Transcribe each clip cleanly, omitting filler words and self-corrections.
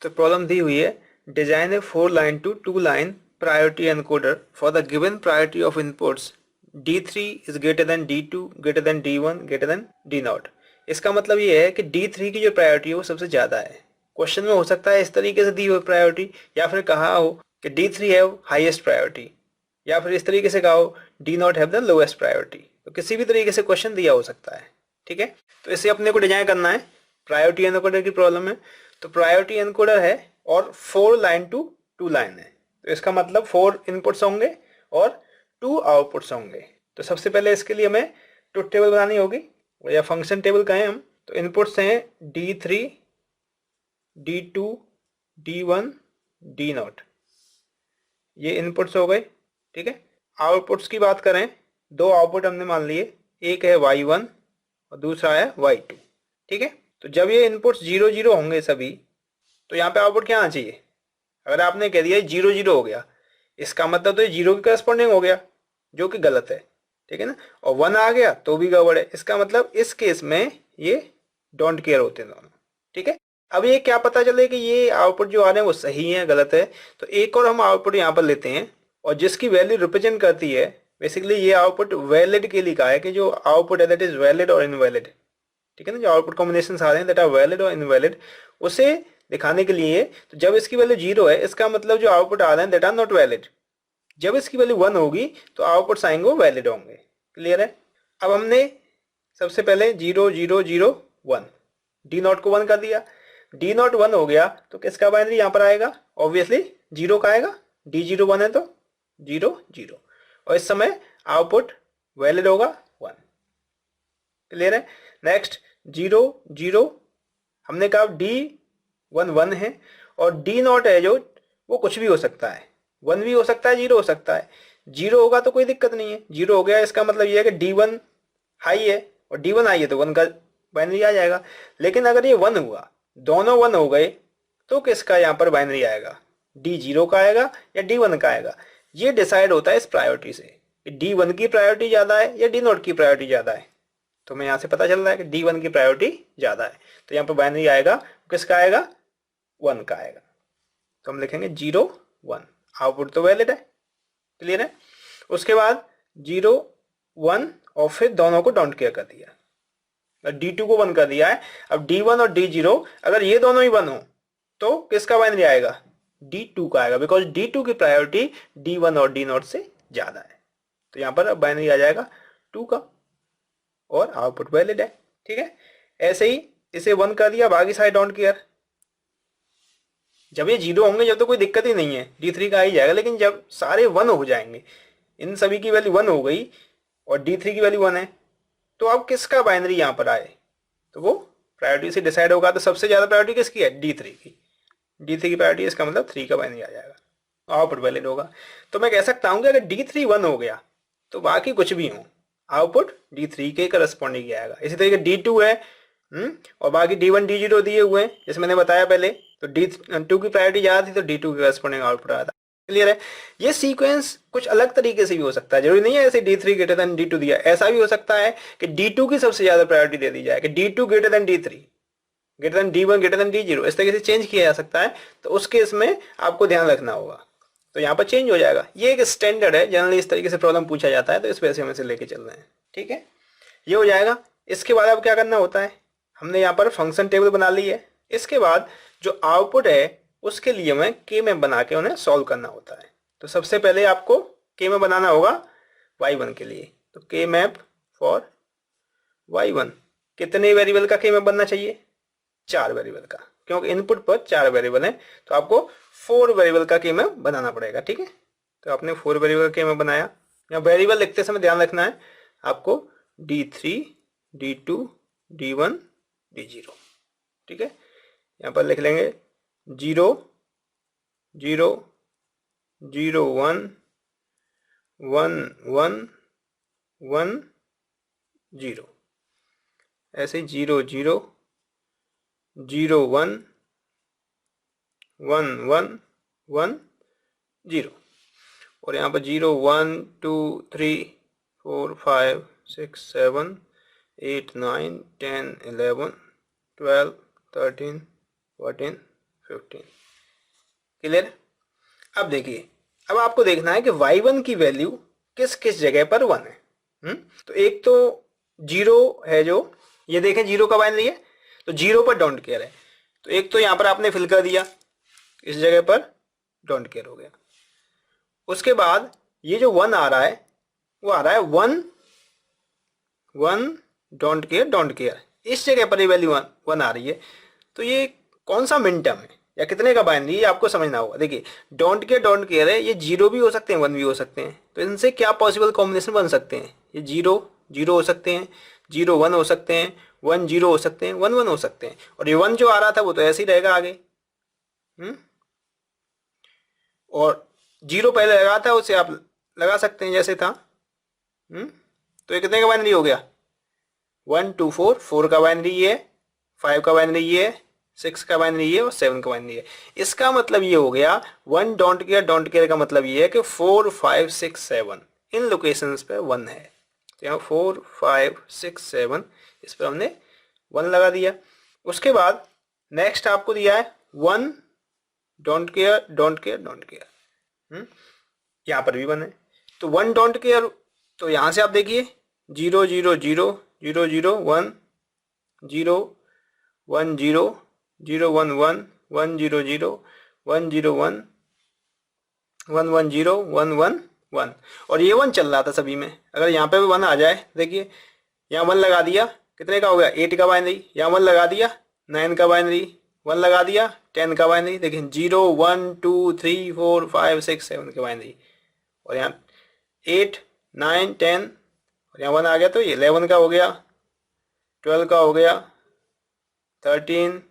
तो प्रॉब्लम दी हुई है, design a 4 line to 2 line priority encoder for the given priority of inputs D3 is greater than D2 greater than D1 greater than D0। इसका मतलब ये है कि D3 की जो प्रायोरिटी है वो सबसे ज्यादा है। क्वेश्चन में हो सकता है इस तरीके से दी हुई प्रायोरिटी, या फिर कहा हो कि D3 हैव हाईएस्ट प्रायोरिटी, या फिर इस तरीके से कहा हो D0 have the lowest priority. तो किसी भी तरीके से क्वेश्चन दिया हो सकता है, ठीक है। तो इसे अपने को डिजाइन करना है, प्रायोरिटी एनकोडर की प्रॉब्लम है। तो प्रायोरिटी एनकोडर है और 4 लाइन टू 2 लाइन है, तो इसका मतलब 4 इनपुट्स होंगे और 2 आउटपुट्स होंगे। तो सबसे पहले इसके लिए हमें ट्रुथ टेबल बनानी होगी, या फंक्शन टेबल कहें हम। तो इनपुट्स हैं D3 D2 D1 D0, ये इनपुट्स हो गए, ठीक है। आउटपुट्स की बात करें, दो आउटपुट हमने मान लिए, एक है Y1 और दूसरा है Y2, ठीक है। तो जब ये इनपुट्स 0 0 होंगे सभी, तो यहाँ पे आउटपुट क्या आना चाहिए। अगर आपने कह दिया 0 0 हो गया, इसका मतलब तो ये 0 के करस्पॉन्डिंग हो गया, जो कि गलत है, ठीक है ना। और 1 आ गया तो भी गड़बड़ है। इसका मतलब इस केस में ये डोंट केयर होते हैं दोनों, ठीक है। अब ये क्या पता चले कि ये आउटपुट जो आ रहे हैं वो सही है गलत है। तो एक और हम आउटपुट यहाँ पर लेते हैं, और जिसकी वैल्यू रिप्रेजेंट करती है, बेसिकली ये आउटपुट वैलिड के लिए कहा है कि जो आउटपुट है दैट इज वैलिड और इनवैलिड, ठीक है ना। जो आउटपुट कॉम्बिनेशन आ रहे हैं दैट आर वैलिड और इनवैलिड, उसे दिखाने के लिए। तो जब इसकी वैल्यू 0 है, इसका मतलब जो आउटपुट आ रहे हैं दैट आर नॉट वैलिड। जब इसकी वैल्यू 1 होगी तो आउटपुट्स आएंगे वो वैलिड होंगे। क्लियर है। अब हमने सबसे पहले 0 0 0 1 D0 को 1 कर दिया। D0 1 हो गया तो किसका बाइनरी यहाँ पर आएगा, ऑब्वियसली 0 का आएगा। D0 1 है तो 0 0, और इस समय आउटपुट वैलिड होगा 1। क्लियर है। नेक्स्ट 0 0, हमने कहा D1 1 है, और D0 है जो वो कुछ भी हो सकता है, 1 भी हो सकता है 0 हो सकता है। 0 होगा तो कोई दिक्कत नहीं है, 0 हो गया इसका मतलब ये है कि D1 हाई है और D1 हाई है तो 1 का बाइनरी आ जाएगा। लेकिन अगर ये 1 हुआ, दोनों 1 हो गए, तो किसका यहाँ पर बाइनरी आएगा, D0 का आएगा या D1 का आएगा। ये डिसाइड होता है इस प्रायोरिटी से कि D1 की प्रायोरिटी ज़्यादा है या D0 की प्रायोरिटी ज़्यादा है। तो हमें यहाँ से पता चल रहा है कि D1 की प्रायोरिटी ज़्यादा है, तो यहाँ पर बाइनरी आएगा, किसका आएगा, 1 का आएगा। तो हम लिखेंगे 0 1, आउटपुट तो वैलिड है। क्लियर है। उसके बाद 0 1 और फिर दोनों को डोंट केयर कर दिया, D2 को 1 कर दिया है। अब D1 और D0 अगर ये दोनों ही 1 हो तो किसका बाइनरी आएगा, D2 का आएगा, बिकॉज D2 की प्रायोरिटी D1 और D0 से ज्यादा है। तो यहाँ पर अब बाइनरी आ जाएगा 2 का, और आउटपुट वैलिड है, ठीक है। ऐसे ही इसे 1 कर दिया, बाकी सारे डोंट केयर। जब ये 0 होंगे जब तो कोई दिक्कत ही नहीं है, D3 का आ ही जाएगा। लेकिन जब सारे 1 हो जाएंगे, इन सभी की वैल्यू 1 हो गई और D3 की वैल्यू 1 है, तो अब किसका बाइनरी यहाँ पर आए, तो वो प्रायोरिटी से डिसाइड होगा। तो सबसे ज्यादा प्रायोरिटी किसकी है, D3 की। D3 की प्रायोरिटी, इसका मतलब 3 का बाइनरी आ जाएगा, आउटपुट वैलिड होगा। तो मैं कह सकता हूँ कि अगर D3 1 हो गया तो बाकी कुछ भी हो, आउटपुट D3 के करस्पॉन्डिंग आएगा। इसी तरीके D2 है, और बाकी D1 D0 दिए हुए हैं जैसे मैंने बताया पहले, तो D2 की प्रायोरिटी ज्यादा थी तो D2 के करस्पॉन्डिंग आउटपुट आया था। क्लियर है। ये सीक्वेंस कुछ अलग तरीके से भी हो सकता है, जरूरी नहीं है ऐसे D3 ग्रेटर देन D2 दिया। ऐसा भी हो सकता है कि D2 की सबसे ज्यादा प्रायोरिटी दे दी जाए, कि D2 greater then D3 greater than D1 greater than D0, इस तरीके से चेंज किया जा सकता है। तो उस केस में आपको ध्यान रखना होगा, तो यहाँ पर चेंज हो जाएगा। ये एक स्टैंडर्ड है, जनरली इस तरीके से प्रॉब्लम पूछा जाता है, तो इस वजह से हम इसे लेके चल रहे हैं, ठीक है। ये हो जाएगा। इसके बाद अब क्या करना होता है, हमने यहाँ पर फंक्शन टेबल बना ली है। इसके बाद जो आउटपुट है उसके लिए हमें के मैप बना के उन्हें सॉल्व करना होता है। तो सबसे पहले आपको के मैप बनाना होगा y1 के लिए। तो के मैप फॉर y1, कितने वेरिएबल का के मैप बनना चाहिए, 4 वेरिएबल का, क्योंकि इनपुट पर 4 वेरिएबल है तो आपको 4 वेरिएबल का के मैप बनाना पड़ेगा, ठीक है। तो आपने 4 वेरिएबल का के मैप बनाया। यहाँ वेरिएबल लिखते समय ध्यान रखना है आपको D3 D2 D1 D0, ठीक है। यहाँ पर लिख लेंगे 0 0 0 1 1 1 1 0, ऐसे 0 0 0 1 1 1 1 0, और यहाँ पर 0 1 2 3 4 5 6 7 8 9 10 11 12 13 14 15। क्लियर? अब देखिए, अब आपको देखना है कि y1 की वैल्यू किस किस जगह पर 1 है। तो एक तो 0 है, जो ये देखें 0 का बाइनरी है, तो 0 पर डोंट केयर है। तो एक तो यहाँ पर आपने फिल कर दिया, इस जगह पर डोंट केयर हो गया। उसके बाद ये जो 1 आ रहा है वो आ रहा है 1 1 डोंट केयर, इस जगह पर ये वैल्यू 1 आ रही है। तो ये कौन सा मिन टर्म है या कितने का बाइनरी, ये आपको समझना होगा। देखिए डोंट केयर है, ये 0 भी हो सकते हैं 1 भी हो सकते हैं। तो इनसे क्या पॉसिबल कॉम्बिनेशन बन सकते हैं? ये 0 0 हो सकते हैं, 0 1 हो सकते हैं, 1 0 हो सकते हैं, 1 1 हो सकते हैं। और ये 1 जो आ रहा था वो तो ऐसे ही रहेगा आगे। और 0 पहले लगा था, उसे आप लगा सकते हैं जैसे था। तो ये कितने का बाइनरी हो गया? 1 2 4, 4 का बाइनरी ये है, 5 का बाइनरी ये है, 6 का बाइनरी ये और 7 का बाइनरी है। इसका मतलब ये हो गया 1 डोंट केयर का मतलब ये है कि 4 5 6 7 इन लोकेशंस पे 1 है। तो यहाँ 4 5 6 7 इस पर हमने 1 लगा दिया। उसके बाद नेक्स्ट आपको दिया है 1 डोंट केयर। यहाँ पर भी 1 है। तो 1 डोंट केयर, तो यहाँ से आप देखिए 0 0 0 0 0 1 0 1 0 0 1 1 1 0 0 1 0 1 1 1 0 1 1 1। और ये 1 चल रहा था सभी में। अगर यहाँ पे भी 1 आ जाए, देखिए यहाँ 1 लगा दिया, कितने का हो गया? 8 का बाइनरी। यहाँ 1 लगा दिया, 9 का बाइनरी। 1 लगा दिया, 10 का बाइनरी। देखिए 0 1 2 3 4 5 6 7 के बाइनरी। और यहाँ 8 9 10 और यहाँ 1 आ गया, तो ये 11 का हो गया, 12 का हो गया, 13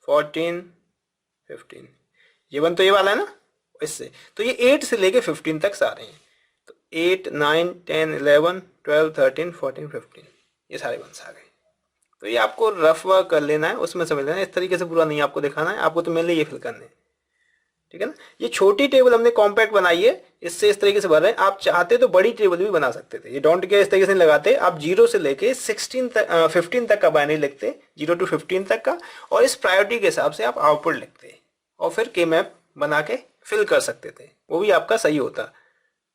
14 15। ये 1 तो ये वाला है ना, इससे तो ये 8 से लेके 15 तक आ रहे हैं। तो 8 9 10 11 12 13 14 15 ये सारे 1s आ गए। तो ये आपको रफ वर्क कर लेना है, उसमें समझ लेना है। इस तरीके से पूरा नहीं आपको दिखाना है, आपको तो मेनली ये फिल करने हैं। ठीक है ना? ये छोटी टेबल हमने कॉम्पैक्ट बनाई है, इससे इस तरीके से भर रहे हैं। आप चाहते तो बड़ी टेबल भी बना सकते थे। ये डोंट केयर इस तरीके से लगाते, आप 0 से लेके 16 तक 15 तक का बाइनरी लिखते, 0 to 15 तक का, और इस प्रायोरिटी के हिसाब से आप आउटपुट लिखते और फिर के मैप बना के फिल कर सकते थे, वो भी आपका सही होता।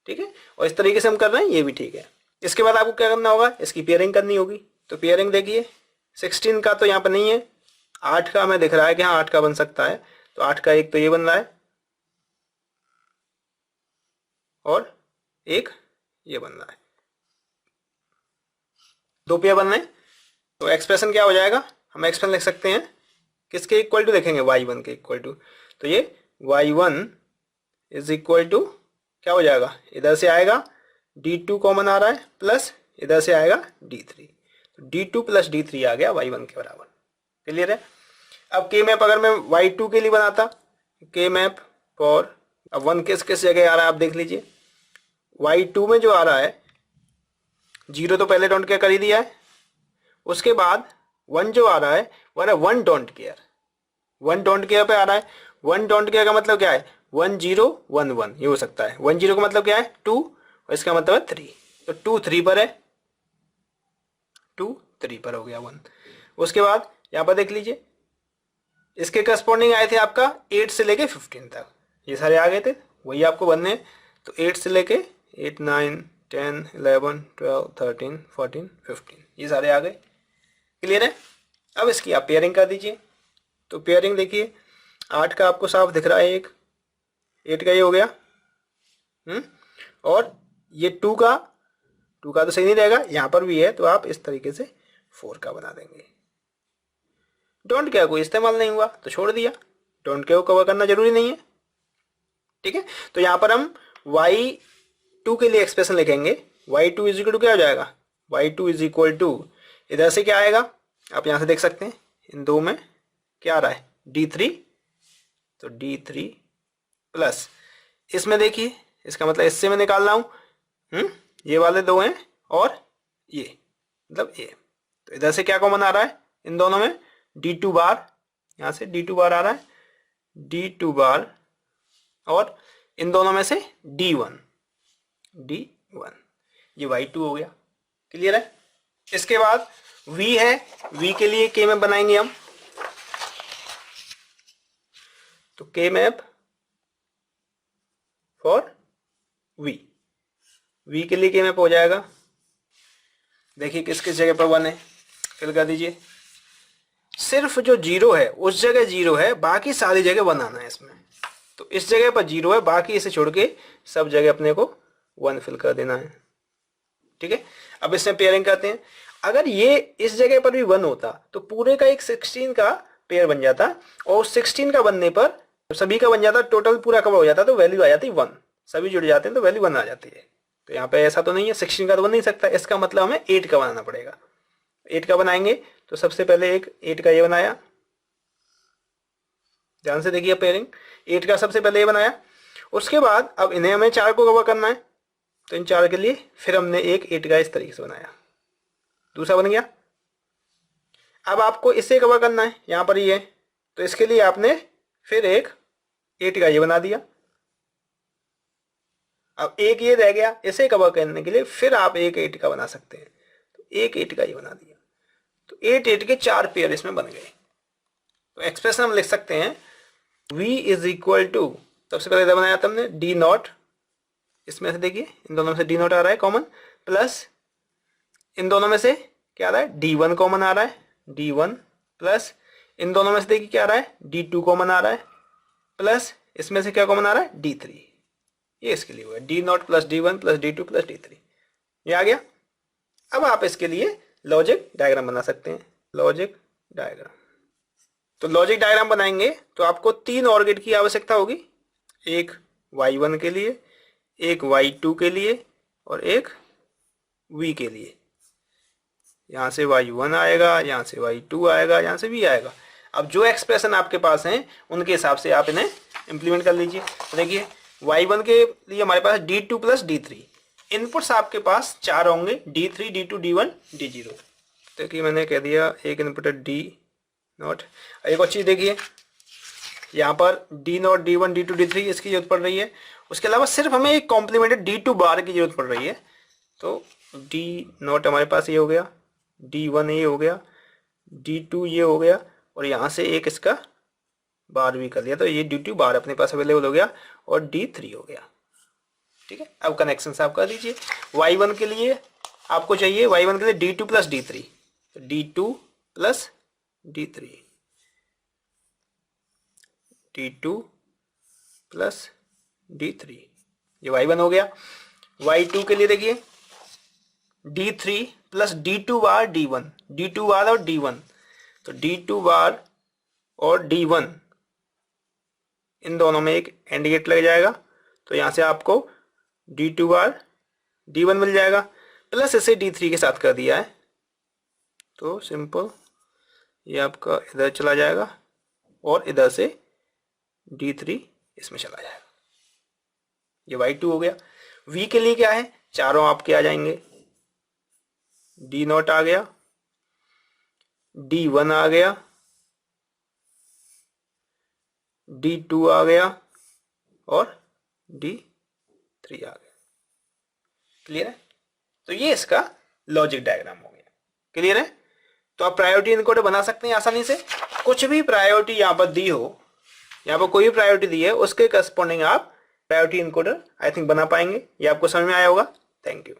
ठीक है? और इस तरीके से हम कर रहे हैं, ये भी ठीक है। इसके बाद आपको क्या करना होगा? इसकी पेयरिंग करनी होगी। तो पेयरिंग देखिए 16 का तो यहाँ पर नहीं है, 8 का हमें दिख रहा है कि हाँ 8 का बन सकता है। तो 8 का एक तो ये बन रहा है और एक ये बन रहा है, 2 पेयर बन रहे हैं। तो एक्सप्रेशन क्या हो जाएगा? हम एक्सप्रेशन लिख सकते हैं, किसके इक्वल टू देखेंगे? y1 के इक्वल टू। तो ये y1 इज इक्वल टू क्या हो जाएगा? इधर से आएगा d2 कॉमन आ रहा है, प्लस इधर से आएगा d3। तो d2 प्लस d3 आ गया y1 के बराबर। क्लियर है? अब के मैप अगर मैं y2 के लिए बनाता, के मैप फॉर, अब 1 किस किस जगह आ रहा है आप देख लीजिए। y2 में जो आ रहा है 0 तो पहले डोंट केयर कर ही दिया है। उसके बाद 1 जो आ रहा है वो आ रहा है 1 डोंट केयर, 1 डोंट केयर पे आ रहा है। 1 डोंट केयर का मतलब क्या है? 1 0 1 1 ये हो सकता है। 1 0 का मतलब क्या है? 2 और इसका मतलब है 3। तो 2 3 पर है, 2 3 पर हो गया 1। उसके बाद यहाँ पर देख लीजिए, इसके करस्पॉन्डिंग आए थे आपका 8 से लेके 15 तक, ये सारे आ गए थे, वही आपको बनने हैं। तो 8 से लेके 8 9 10 11 12 13 14 15 ये सारे आ गए। क्लियर है? अब इसकी आप पेयरिंग कर दीजिए। तो पेयरिंग देखिए 8 का आपको साफ दिख रहा है, एक 8 का ये हो गया, और ये 2 का तो सही नहीं रहेगा, यहाँ पर भी है, तो आप इस तरीके से 4 का बना देंगे। डोंट केयर कोई इस्तेमाल नहीं हुआ तो छोड़ दिया, डोंट केयर को कवर करना जरूरी नहीं है। ठीक है? तो यहाँ पर हम y2 के लिए एक्सप्रेशन लिखेंगे। y2 इज इक्वल टू क्या हो जाएगा? y2 इज इक्वल टू, इधर से क्या आएगा आप यहाँ से देख सकते हैं, इन दो में क्या आ रहा है? d3। तो d3 प्लस इसमें देखिए, इसका मतलब इससे मैं निकाल रहा हूँ, ये वाले दो हैं और ये मतलब ये। तो इधर से क्या कॉमन आ रहा है इन दोनों में? d2 बार, यहाँ से d2 बार आ रहा है, d2 बार, और इन दोनों में से d1, ये y2 हो गया। क्लियर है? इसके बाद v है, v के लिए के में बनाएंगे हम। तो के मैप फॉर वी के लिए के मैप हो जाएगा। देखिए किस किस जगह पर 1 है, फिल कर दीजिए। सिर्फ जो 0 है उस जगह 0 है, बाकी सारी जगह 1 आना है इसमें। तो इस जगह पर 0 है, बाकी इसे छोड़ के सब जगह अपने को 1 फिल कर देना है। ठीक है, अब इसमें पेयरिंग करते हैं। अगर ये इस जगह पर भी 1 होता तो पूरे का एक 16 का पेयर बन जाता, और 16 का बनने पर सभी का बन जाता, टोटल पूरा कवर हो जाता, तो वैल्यू आ जाती 1। सभी जुड़ जाते हैं तो वैल्यू 1 आ जाती है। तो यहाँ पे ऐसा तो नहीं है, 16 का तो बन नहीं सकता, इसका मतलब हमें 8 का बनाना पड़ेगा। 8 का बनाएंगे तो सबसे पहले एक 8 का ये बनाया, ध्यान से देखिए पेयरिंग, 8 का सबसे पहले ये बनाया। उसके बाद अब इन्हें हमें 4 को कवर करना है, तो इन 4 के लिए फिर हमने एक 8 का इस तरीके से बनाया, दूसरा बन गया। अब आपको इससे कवर करना है, यहाँ पर ये है, तो इसके लिए आपने फिर एक 8 का ये बना दिया। अब एक ये रह गया, इसे कवर करने के लिए फिर आप एक 8 का बना सकते हैं, तो एक 8 का ये बना दिया। तो 8 के 4 पेयर इसमें बन गए। तो एक्सप्रेशन हम लिख सकते हैं v इज इक्वल टू, सबसे पहले इधर बनाया था हमने डी नॉट, इसमें से देखिए इन दोनों में से डी नॉट आ रहा है कॉमन, प्लस इन दोनों में से क्या आ रहा है, D1 कॉमन आ रहा है, D1 प्लस इन दोनों में से देखिए क्या आ रहा है, D2 कॉमन आ रहा है, प्लस इसमें से क्या कॉमन आ रहा है, D3। ये इसके लिए हुआ D not plus D1 plus D2 plus D3, ये आ गया। अब आप इसके लिए लॉजिक डायग्राम बना सकते हैं, लॉजिक डायग्राम। तो लॉजिक डायग्राम बनाएंगे तो आपको 3 OR गेट की आवश्यकता होगी, एक Y1 के लिए, एक Y2 के लिए और एक V के लिए। यहाँ से Y1 आएगा, यहाँ से Y2 आएगा, यहाँ से V आएगा। अब जो एक्सप्रेशन आपके पास हैं उनके हिसाब से आप इन्हें इंप्लीमेंट कर लीजिए। तो देखिए Y1 के लिए हमारे पास D2 प्लस D3, इनपुट्स आपके पास 4 होंगे, D3 D2 D1 D0। देखिए मैंने कह दिया एक इनपुट है D नॉट। एक और चीज़ देखिए, यहाँ पर D not D1 D2 D3 इसकी जरूरत पड़ रही है। उसके अलावा सिर्फ हमें एक कॉम्प्लीमेंटेड D2 बार की जरूरत पड़ रही है। तो D नॉट हमारे पास ये हो गया, D1 ये हो गया, D2 ये हो गया, और यहाँ से एक इसका बार भी कर लिया, तो ये D2 बार अपने पास अवेलेबल हो गया और D3 हो गया। ठीक है, अब कनेक्शन आप कर दीजिए। Y1 के लिए आपको चाहिए, Y1 के लिए D2 plus D3, D2 plus D3, D2 plus D3, ये Y1 हो गया। Y2 के लिए देखिए D3 प्लस D2 बार D1, D2 बार और D1, तो D2 बार और D1 इन दोनों में एक एंड गेट लग जाएगा, तो यहाँ से आपको D2 बार D1 मिल जाएगा, प्लस इसे D3 के साथ कर दिया है, तो सिंपल ये आपका इधर चला जाएगा और इधर से D3 इसमें चला जाएगा। ये Y2 हो गया। V के लिए क्या है, चारों आपके आ जाएंगे, D नॉट आ गया, D1 आ गया, D2 आ गया और D3 आ गया। क्लियर है? तो ये इसका लॉजिक डायग्राम हो गया। क्लियर है? तो आप प्रायोरिटी इनकोडर बना सकते हैं आसानी से। कुछ भी प्रायोरिटी यहाँ पर दी हो, यहाँ पर कोई भी प्रायोरिटी दी है, उसके करस्पॉन्डिंग आप प्रायोरिटी इनकोडर आई थिंक बना पाएंगे। ये आपको समझ में आया होगा। Thank you.